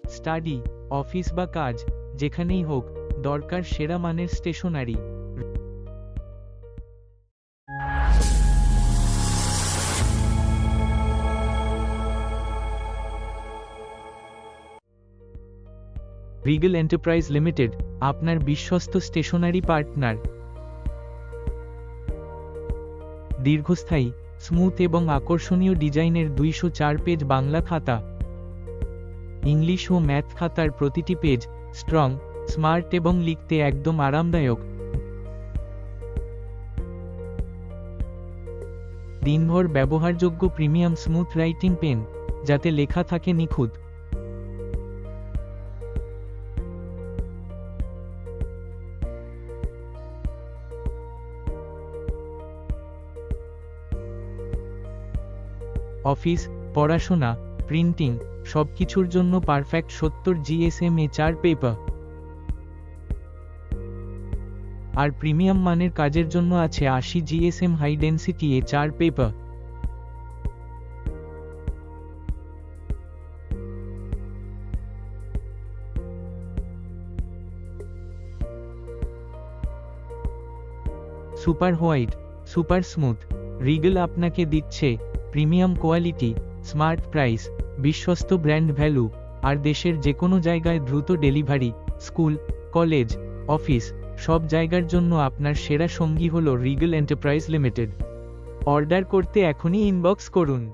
Study, office বা কাজ, যেখানেই হোক, দরকার সেরা মানের স্টেশনারি। রিগেল এন্টারপ্রাইজ লিমিটেড, আপনার বিশ্বস্ত স্টেশনারি পার্টনার। দীর্ঘস্থায়ী, স্মুথ এবং আকর্ষণীয় ডিজাইনের 204 পেজ বাংলা খাতা। ইংলিশ ও ম্যাথ খাতার প্রতিটি পেজ স্ট্রং, স্মার্ট এবং লিখতে একদম আরামদায়ক। দিনভর ব্যবহারযোগ্য প্রিমিয়াম স্মুথ রাইটিং পেন, যাতে লেখা থাকে নিখুঁত। অফিস, পড়াশোনা, প্রিন্টিং, সবকিছুর জন্য পারফেক্ট 70 GSM চার্ট পেপার। আর প্রিমিয়াম মানের কাজের জন্য আছে 80 GSM high density chart paper. Super white, super smooth. Regal আপনাকে দিচ্ছে প্রিমিয়াম কোয়ালিটি, স্মার্ট প্রাইস, বিশ্বস্ত ব্র্যান্ড ভ্যালু, আর দেশের যে কোনো জায়গায় দ্রুত ডেলিভারি। স্কুল, কলেজ, অফিস, সব জায়গার জন্য আপনার সেরা সঙ্গী হলো রিগেল এন্টারপ্রাইজ লিমিটেড। অর্ডার করতে এখনই ইনবক্স করুন।